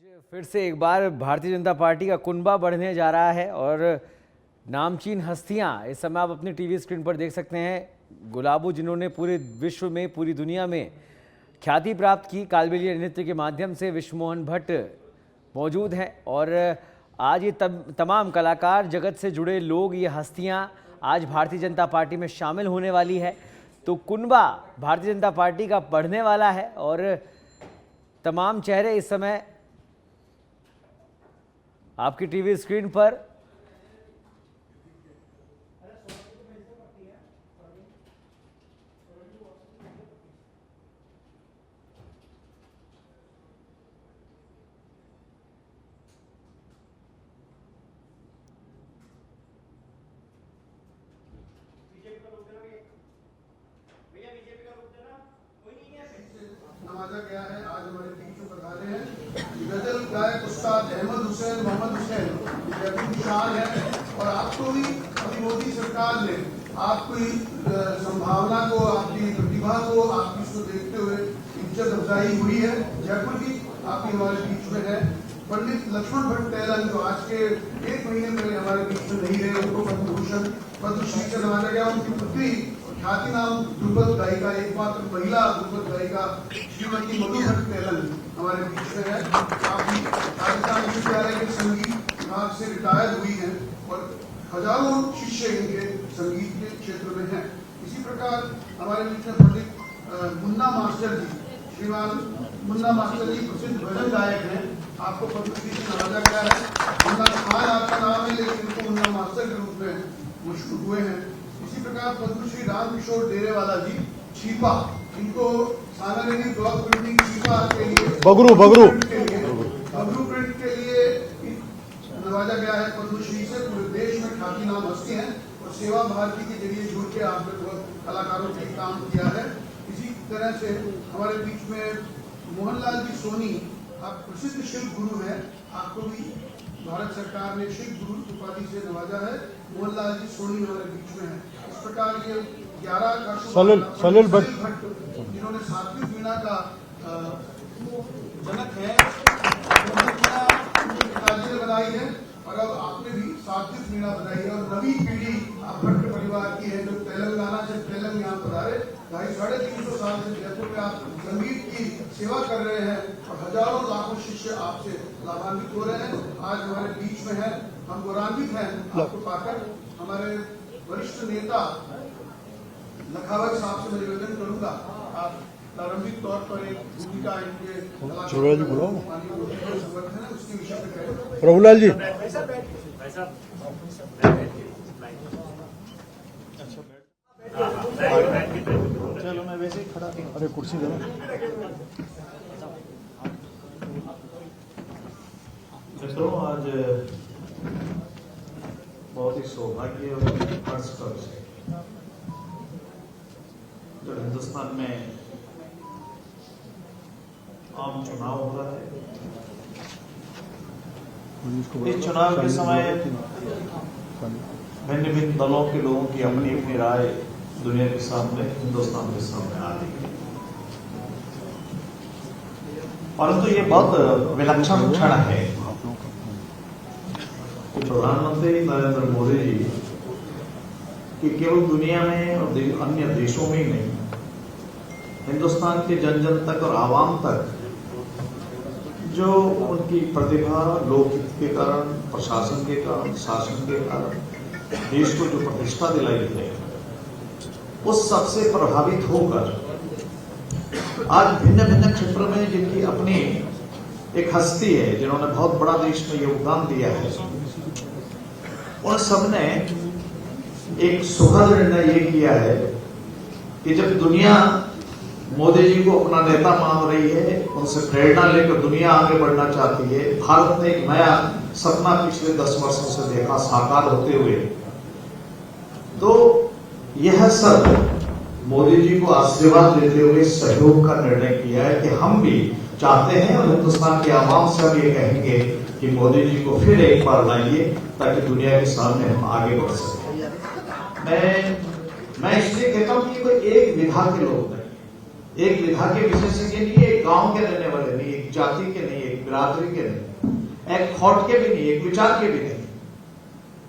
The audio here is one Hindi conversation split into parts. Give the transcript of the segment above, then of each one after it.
फिर से एक बार भारतीय जनता पार्टी का कुनबा बढ़ने जा रहा है और नामचीन हस्तियां इस समय आप अपनी टीवी स्क्रीन पर देख सकते हैं। गुलाबो, जिन्होंने पूरे विश्व में, पूरी दुनिया में ख्याति प्राप्त की कालबेलिया नृत्य के माध्यम से, विश्वमोहन भट्ट मौजूद हैं। और आज ये तमाम कलाकार जगत से जुड़े लोग, ये हस्तियां आज भारतीय जनता पार्टी में शामिल होने वाली है। तो कुनबा भारतीय जनता पार्टी का बढ़ने वाला है और तमाम चेहरे इस समय आपकी टीवी स्क्रीन पर। नवाजा गया है। आज हमारे बीच में पधारे हैं गजल गायक उस्ताद अहमद हुसैन मोहम्मद हुसैन, जयपुर शान है। और आपको भी अभी मोदी सरकार ने आपकी संभावना को, आपकी प्रतिभा को, आपकी इसको देखते हुए इज्जत अफजाई हुई है। जयपुर की आपकी हमारे बीच में है। पंडित लक्ष्मण भट्ट तेलन, जो आज के 1 महीने पहले हमारे बीच में नहीं रहे, उनको पद्म भूषण पद्मश्री से नवाजा गया। उनकी पुत्री ख्याति नाम ध्रुपद गायिका, एकमात्र महिला ध्रुपद गायिका श्रीमती मधु भट्ट तेलन हमारे बीच में है। काफी राजस्थान विश्वविद्यालय के संगीत विभाग से रिटायर्ड हुई है और हजारों शिष्य इनके संगीत के क्षेत्र में हैं। इसी प्रकार हमारे बीच में पंडित मुन्ना मास्टर जी, श्रीमान मुन्ना मास्टर जी प्रसिद्ध भजन गायक हैं। आपको पद्मश्री से नवाजा गया है। मुन्ना खान आपका नाम है, लेकिन इनको मुन्ना मास्टर के रूप में मशहूर हुए हैं। इसी प्रकार पद्मश्री रामकिशोर डेरेवाला जी छीपा, इनको सानारेनी ब्लॉक प्रिंटिंग छीपा के लिए बगरू प्रिंट के लिए नवाजा गया है पद्मश्री से। पूरे देश में ख्याति नाम हस्ती हैं और सेवा भारती के जरिए जुड़ के आपने बहुत कलाकारों के काम किया है। इसी तरह से हमारे बीच में मोहनलाल जी सोनी, आप प्रसिद्ध शिल्प गुरु हैं। आपको भी भारत सरकार ने शिल्प गुरु उपाधि से नवाजा है। मोहनलाल जी सोनी हमारे बीच में है। इस प्रकार ये 11 का सलिल भट्ट, जिन्होंने सात्विक वीणा का जनक है, पिताजी ने बनाई है और अब आपने भी सात्विक वीणा बनाई है। और नवी पीढ़ी आप भट्ट परिवार की है, जो तेलंगाना से तेलंग यहाँ पधारे। 350 साल से जयपुर में आप संगीत की सेवा कर रहे हैं और हजारों लाखों शिष्य आपसे लाभान्वित हो रहे हैं। आज हमारे बीच में है, हम गौरवान्वित हैं आपको पाकर। हमारे वरिष्ठ नेता लखावत साहब से मैं निवेदन करूंगा, आप प्रारंभिक तौर पर एक भूमिका इनके संगठन है उसके विषय में करें। प्रभुलाल जी, चलो मैं वैसे ही खड़ा। अरे कुर्सी दे। मित्रों, आज बहुत ही सौभाग्य और हर्ष का विषय जब हिंदुस्तान में आम चुनाव हो रहा है। इस चुनाव के समय भिन्न भिन्न दलों के लोगों की अपनी अपनी राय दुनिया के सामने, हिंदुस्तान के सामने आ रही है। परंतु ये बहुत विलक्षण क्षण है कि प्रधानमंत्री नरेंद्र मोदी जी कि केवल दुनिया में और अन्य देशों में ही नहीं, हिंदुस्तान के जन जन तक और आवाम तक जो उनकी प्रतिभा, लोकहित के कारण, प्रशासन के कारण, शासन के कारण देश को जो प्रतिष्ठा दिलाई है, उस सबसे प्रभावित होकर आज भिन्न भिन्न क्षेत्र में जिनकी अपनी एक हस्ती है, जिन्होंने बहुत बड़ा देश में योगदान दिया है, उन सब ने एक सुखद निर्णय ये किया है कि जब दुनिया मोदी जी को अपना नेता मान रही है, उनसे प्रेरणा लेकर दुनिया आगे बढ़ना चाहती है, भारत ने एक नया सपना पिछले 10 वर्षों से देखा साकार होते हुए, तो यह सब मोदी जी को आशीर्वाद देते हुए सहयोग का निर्णय किया है कि हम भी चाहते हैं और हिंदुस्तान के आवाम से हम ये कहेंगे कि मोदी जी को फिर एक बार लाइए ताकि दुनिया के सामने हम आगे बढ़ सकें। मैं इसलिए कहता हूं कि कोई एक विधा के लोग नहीं, एक विधा के विशेषज्ञ नहीं, एक गांव के रहने वाले नहीं, एक जाति के नहीं, एक बिरादरी के नहीं, एक थॉट के भी नहीं, एक विचार के भी नहीं।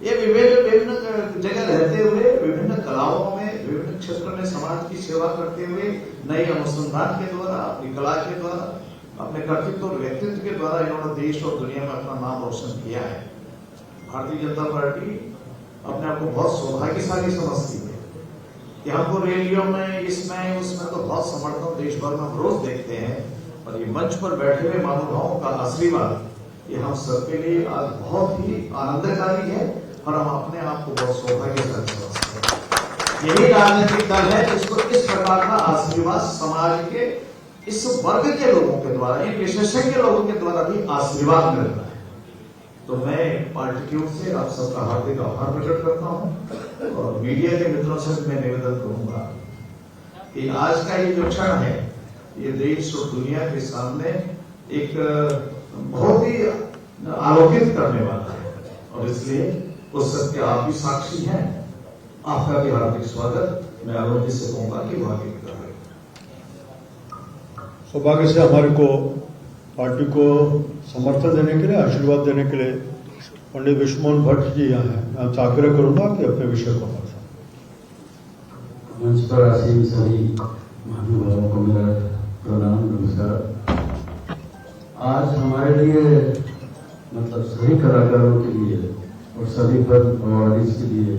ये विभिन्न जगह रहते हुए विभिन्न कलाओं में, विभिन्न क्षेत्र में समाज की सेवा करते हुए नए अनुसंधान के द्वारा, अपनी कला के द्वारा, अपने कर्तृत्व और व्यक्तित्व के द्वारा इन्होंने देश और दुनिया में अपना नाम रोशन किया है। भारतीय जनता पार्टी अपने आप को बहुत सौभाग्यशाली समझती है कि हमको रैलियों में, इसमें उसमें तो बहुत समर्थन देश भर में हम रोज देखते हैं, और ये मंच पर बैठे हुए महानुभावों का आशीर्वाद ये हम सबके लिए आज बहुत ही आनंदकारी है, और हम अपने आप को बहुत सौभाग्यशाली समझते हैं। यही राजनीतिक दल है जिसको इस प्रकार का आशीर्वाद समाज के इस वर्ग के लोगों के द्वारा, इन विशेषज्ञ लोगों के द्वारा भी आशीर्वाद मिल रहा है। तो मैं पार्टी की ओर से आप सबका हार्दिक आभार प्रकट करता हूं, और मीडिया के मित्रों से मैं निवेदन करूंगा कि आज का ये जो क्षण है ये देश और दुनिया के सामने एक बहुत ही आलोकित करने वाला है, और इसलिए उस सबके आप भी साक्षी हैं। आपका भी हार्दिक स्वागत। मैं आरोग्य से कहूंगा कि भाग्य की तरह सौभाग्य से हमारे को पार्टी को समर्थन देने के लिए, आशीर्वाद देने के लिए पंडित विश्वमोहन भट्ट जी यहाँ हैं। मैं आपसे आग्रह करूंगा कि अपने विषय को बताएं। मंच पर आसीन सभी महानुभावों को मेरा प्रणाम, नमस्कार। आज हमारे लिए, मतलब सभी कलाकारों के लिए और सभी फिल्म अवार्डीज के लिए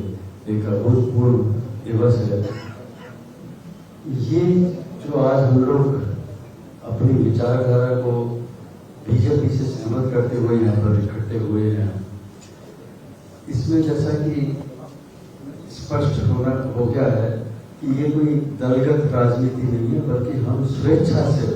एक अभूतपूर्व दिवस है। ये जो आज हम लोग अपनी विचारधारा को बीजेपी से सहमत करते हुए यहाँ पर इकट्ठे हुए हैं, इसमें जैसा कि स्पष्ट हो गया है कि ये कोई दलगत राजनीति नहीं है, बल्कि हम स्वेच्छा से